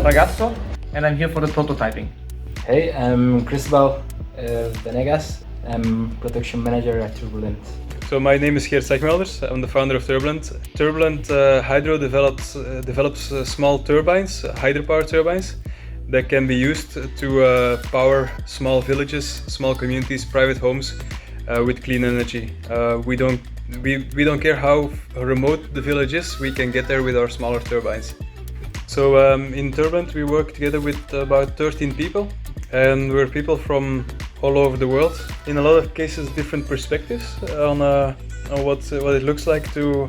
Ragazzo, and I'm here for the prototyping. Hey, I'm Cristobal Venegas. I'm production manager at Turbulent. So my name is Geert Zegmelders. I'm the founder of Turbulent. Turbulent Hydro develops small turbines, hydropower turbines, that can be used to power small villages, small communities, private homes with clean energy. We don't care how remote the village is, we can get there with our smaller turbines. So in Turbulent we work together with about 13 people, and we're people from all over the world. In a lot of cases, different perspectives on what it looks like to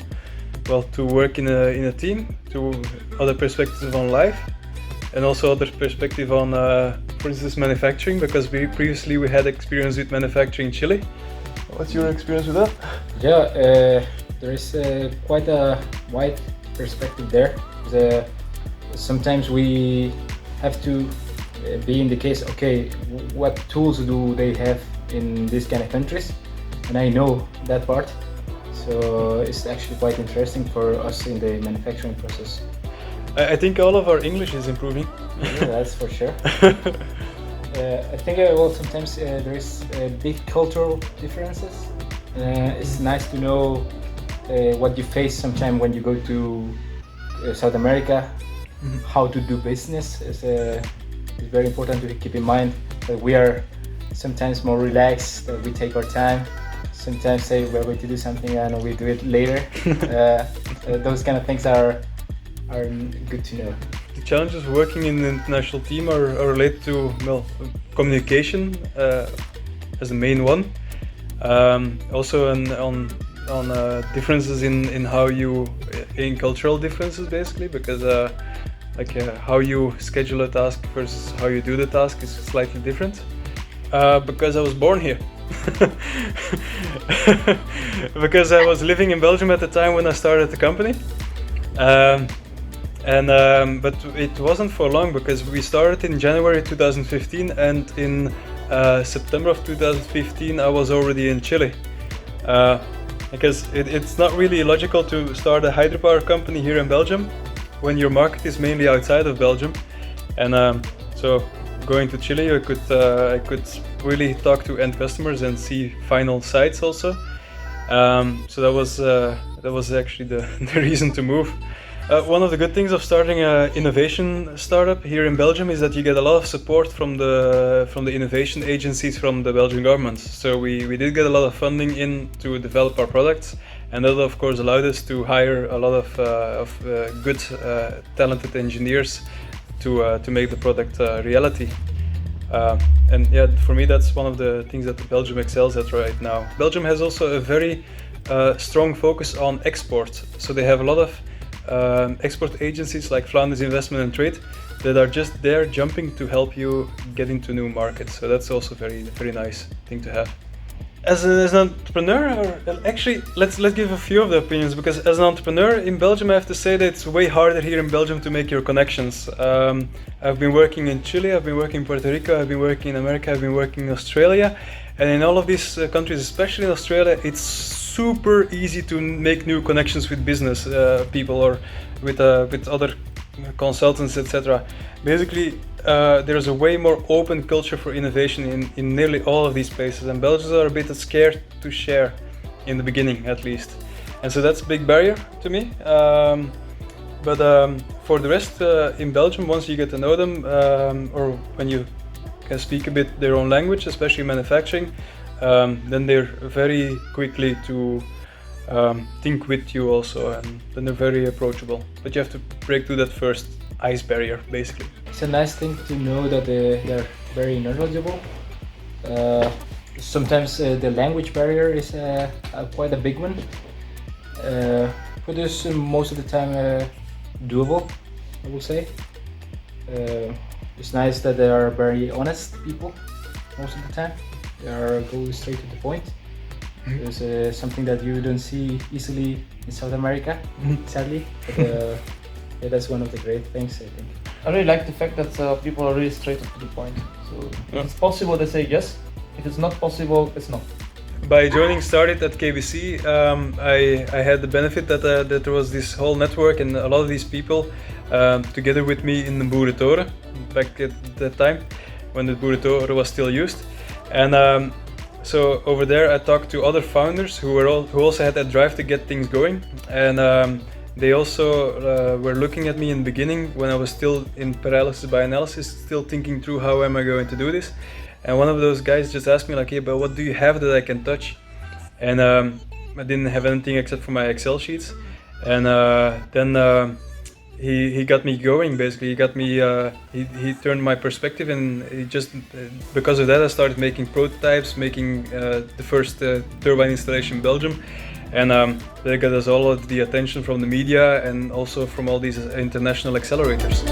work in a team, to other perspectives on life, and also other perspective on, for instance, manufacturing, because previously we had experience with manufacturing in Chile. What's your experience with that? Yeah, there is quite a wide perspective there. Sometimes we have to be in the case, okay, what tools do they have in these kind of countries? And I know that part. So it's actually quite interesting for us in the manufacturing process. I think all of our English is improving. Yeah, that's for sure. I think sometimes there is big cultural differences. It's nice to know what you face sometimes when you go to South America. Mm-hmm. How to do business is very important to keep in mind that we are sometimes more relaxed, that we take our time. Sometimes say we're going to do something and we do it later. Those kind of things are good to know. The challenges of working in an international team are related to communication as the main one. Also on differences in how in cultural differences basically, because how you schedule a task versus how you do the task is slightly different. Because I was born here. Because I was living in Belgium at the time when I started the company. But it wasn't for long, because we started in January 2015, and in September of 2015 I was already in Chile. Because it's not really logical to start a hydropower company here in Belgium when your market is mainly outside of Belgium. And so going to Chile, I could really talk to end customers and see final sites also. So that was actually the reason to move. One of the good things of starting an innovation startup here in Belgium is that you get a lot of support from the innovation agencies from the Belgian government. So we did get a lot of funding in to develop our products, and that of course allowed us to hire a lot of good talented engineers to make the product reality. And yeah, for me that's one of the things that Belgium excels at right now. Belgium has also a very strong focus on export, so they have a lot of export agencies like Flanders Investment and Trade that are just there jumping to help you get into new markets. So that's also very nice thing to have. As an entrepreneur, actually let's give a few of the opinions, because as an entrepreneur in Belgium I have to say that it's way harder here in Belgium to make your connections. I've been working in Chile, I've been working in Puerto Rico, I've been working in America, I've been working in Australia, and in all of these countries, especially in Australia, it's super easy to make new connections with business people or with other consultants, etc. Basically, there's a way more open culture for innovation in nearly all of these places, and Belgians are a bit scared to share in the beginning, at least. And so that's a big barrier to me. But for the rest, in Belgium, once you get to know them, or when you can speak a bit their own language, especially manufacturing, then they're very quickly to think with you also, and then they're very approachable. But you have to break through that first ice barrier, basically. It's a nice thing to know that they're very knowledgeable. Sometimes the language barrier is quite a big one, but it's most of the time doable, I would say. It's nice that they are very honest people most of the time. They are going straight to the point. It's something that you don't see easily in South America, sadly. But yeah, that's one of the great things, I think. I really like the fact that people are really straight up to the point. So if it's possible, they say yes. If it's not possible, it's not. by joining Started at KBC, I had the benefit that there was this whole network and a lot of these people together with me in the Boerentoren back at that time when the Boerentoren was still used. And so over there I talked to other founders who also had that drive to get things going, and they also were looking at me in the beginning when I was still in paralysis by analysis, still thinking through how am I going to do this. And one of those guys just asked me like, hey, but what do you have that I can touch? And I didn't have anything except for my Excel sheets. And then he got me going, basically. He got me, he turned my perspective, and he just, because of that, I started making prototypes, making the first turbine installation in Belgium. And that got us all of the attention from the media and also from all these international accelerators.